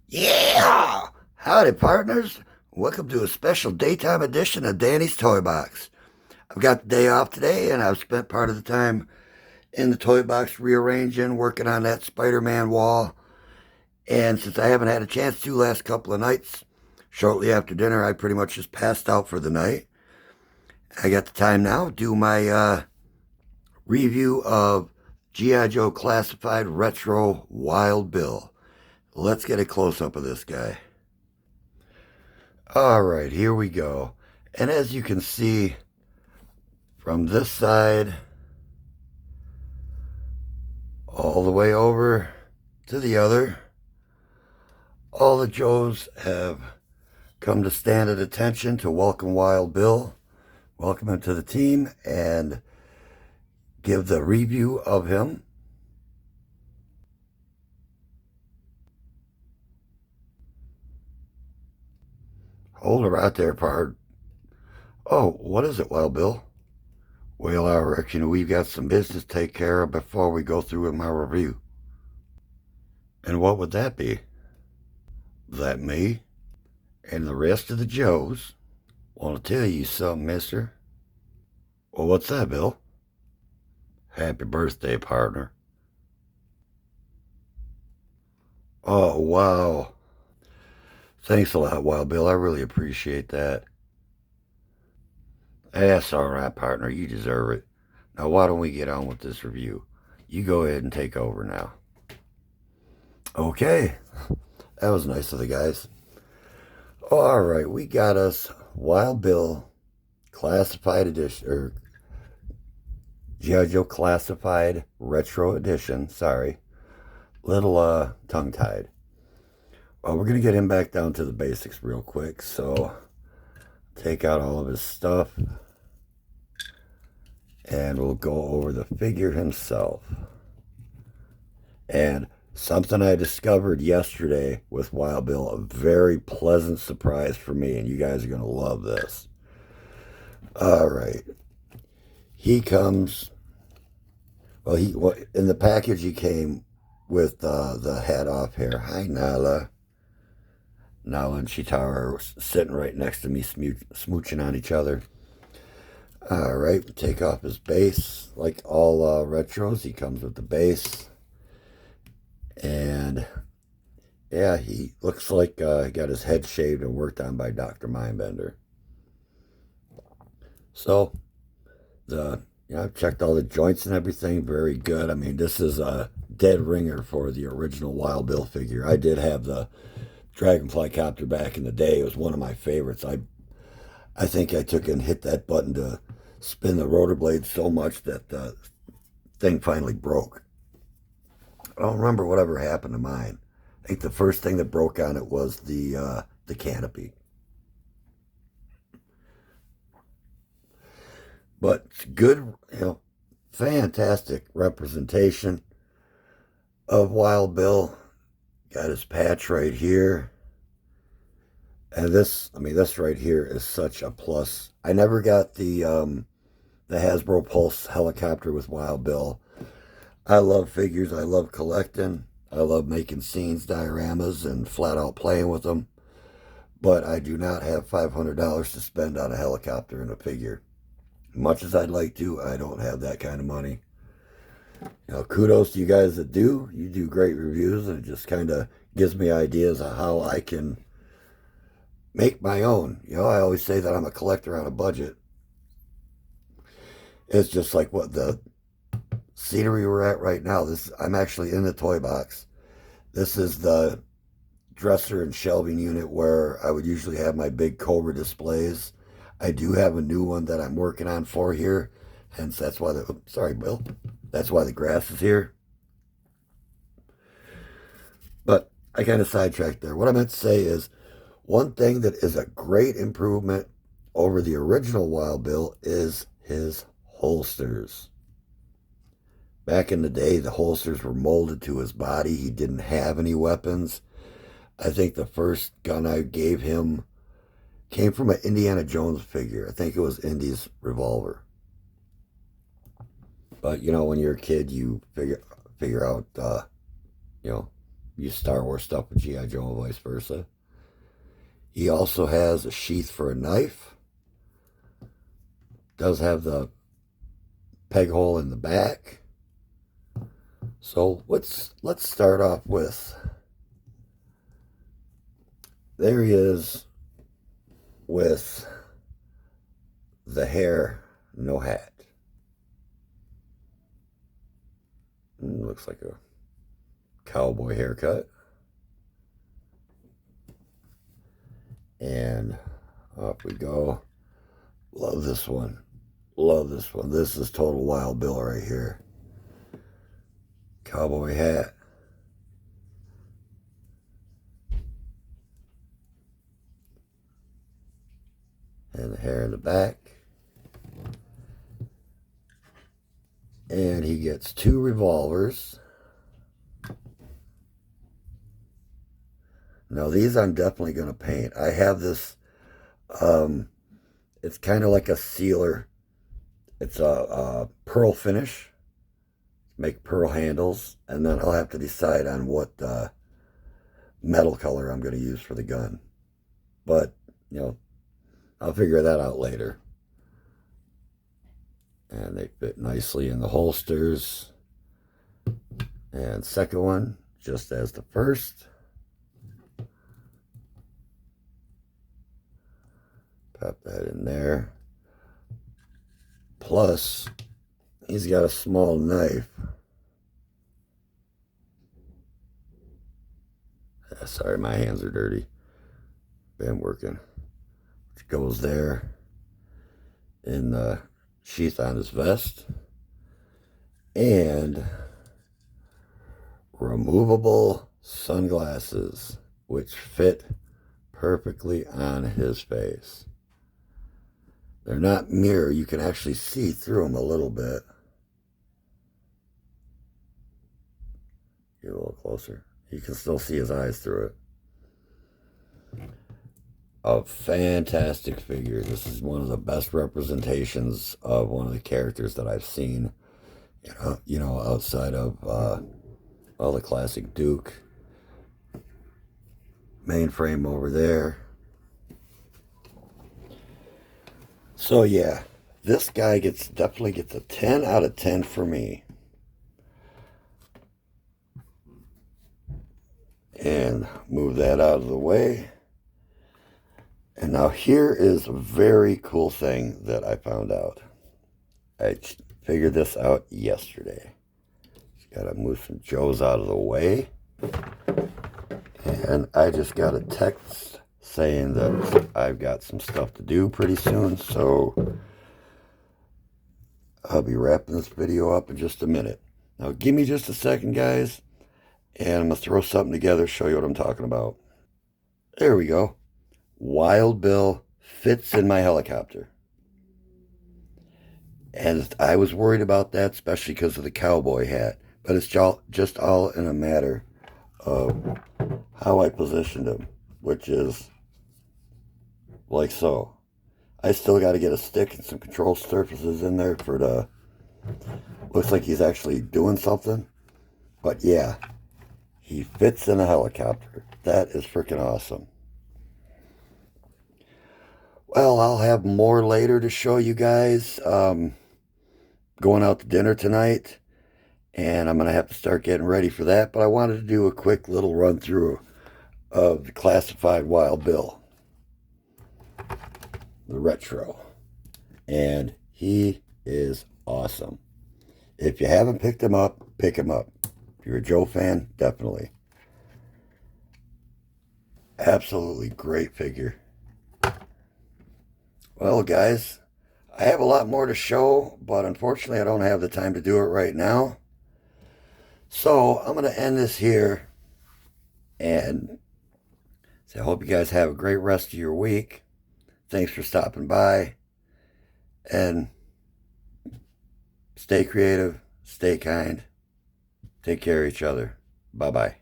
Yeah! Howdy, partners. Welcome to a special daytime edition of Danny's Toy Box. I've got the day off today, and I've spent part of the time in the toy box rearranging, working on that Spider-Man wall. And since I haven't had a chance to last couple of nights, shortly after dinner, I pretty much just passed out for the night. I got the time now to do my review of G.I. Joe Classified Retro Wild Bill. Let's get a close-up of this guy. All right, here we go. And as you can see from this side all the way over to the other, all the Joes have come to stand at attention to welcome Wild Bill, welcome him to the team, and give the review of him. Hold her out there, pard. Oh, what is it, Wild Bill? Well, I reckon we've got some business to take care of before we go through with my review. And what would that be? That me and the rest of the Joes want to tell you something, mister. Well, what's that, Bill? Happy birthday, partner. Oh, wow. Thanks a lot, Wild Bill. I really appreciate that. That's all right, partner. You deserve it. Now, why don't we get on with this review? You go ahead and take over now. Okay. That was nice of the guys. All right, we got us Wild Bill Classified Edition, or G.I. Joe Classified Retro Edition. Sorry. Little tongue-tied. Well, we're going to get him back down to the basics real quick. So, take out all of his stuff. And we'll go over the figure himself. And something I discovered yesterday with Wild Bill, a very pleasant surprise for me, and you guys are going to love this. All right. He comes, well, in the package he came with the hat off here. Hi, Nala. Nala and Chitara are sitting right next to me, smooching on each other. All right, take off his base. Like all retros, he comes with the base. And yeah, he looks like he got his head shaved and worked on by Dr. Mindbender. So, I've checked all the joints and everything. Very good. I mean, this is a dead ringer for the original Wild Bill figure. I did have the Dragonfly Copter back in the day. It was one of my favorites. I think I took and hit that button to spin the rotor blade so much that the thing finally broke. I don't remember whatever happened to mine. I think the first thing that broke on it was the canopy. But it's good, fantastic representation of Wild Bill. Got his patch right here. And this right here is such a plus. I never got the Hasbro Pulse helicopter with Wild Bill. I love figures. I love collecting. I love making scenes, dioramas, and flat out playing with them. But I do not have $500 to spend on a helicopter and a figure. Much as I'd like to, I don't have that kind of money. Kudos to you guys that do. You do great reviews, and it just kind of gives me ideas of how I can make my own. I always say that I'm a collector on a budget. It's just like what the scenery we're at right now. I'm actually in the toy box. This is the dresser and shelving unit where I would usually have my big Cobra displays. I do have a new one that I'm working on for here. Hence, that's why sorry, Bill. That's why the grass is here. But I kind of sidetracked there. What I meant to say is, one thing that is a great improvement over the original Wild Bill is his holsters. Back in the day, the holsters were molded to his body. He didn't have any weapons. I think the first gun I gave him came from an Indiana Jones figure. I think it was Indy's revolver. But when you're a kid, you figure out use Star Wars stuff with G.I. Joe and vice versa. He also has a sheath for a knife. Does have the peg hole in the back. So let's start off with, there he is with the hair, no hat. Looks like a cowboy haircut. And up we go. Love this one. Love this one. This is total Wild Bill right here. Cowboy hat. And the hair in the back. And he gets 2 revolvers. Now these I'm definitely going to paint. I have this, it's kind of like a sealer. It's a pearl finish. Make pearl handles. And then I'll have to decide on what metal color I'm going to use for the gun. But, you know, I'll figure that out later. And they fit nicely in the holsters. And second one, just as the first. Pop that in there. Plus, he's got a small knife. Sorry, my hands are dirty. Been working. Which goes there in the sheath on his vest. And removable sunglasses, which fit perfectly on his face. They're not mirror. You can actually see through them a little bit. Get a little closer. You can still see his eyes through it. A fantastic figure. This is one of the best representations of one of the characters that I've seen. You know, outside of the classic Duke. Mainframe over there. So yeah, this guy definitely gets a 10 out of 10 for me. And move that out of the way. And now here is a very cool thing that I found out. I figured this out yesterday. Just gotta move some Joes out of the way. And I just got a text saying that I've got some stuff to do pretty soon, so I'll be wrapping this video up in just a minute. Now give me just a second, guys, and I'm going to throw something together, show you what I'm talking about. There we go. Wild Bill fits in my helicopter. And I was worried about that, especially because of the cowboy hat. But it's just all in a matter of how I positioned him, which is like so. I still got to get a stick and some control surfaces in there for the... Looks like he's actually doing something. But yeah, he fits in a helicopter. That is freaking awesome. Well, I'll have more later to show you guys. Going out to dinner tonight. And I'm going to have to start getting ready for that. But I wanted to do a quick little run through of the classified Wild Bill. The retro. And he is awesome. If you haven't picked him up, pick him up. If you're a Joe fan, definitely. Absolutely great figure. Well, guys, I have a lot more to show, but unfortunately I don't have the time to do it right now. So I'm going to end this here. And so I hope you guys have a great rest of your week. Thanks for stopping by. And stay creative, stay kind, take care of each other. Bye-bye.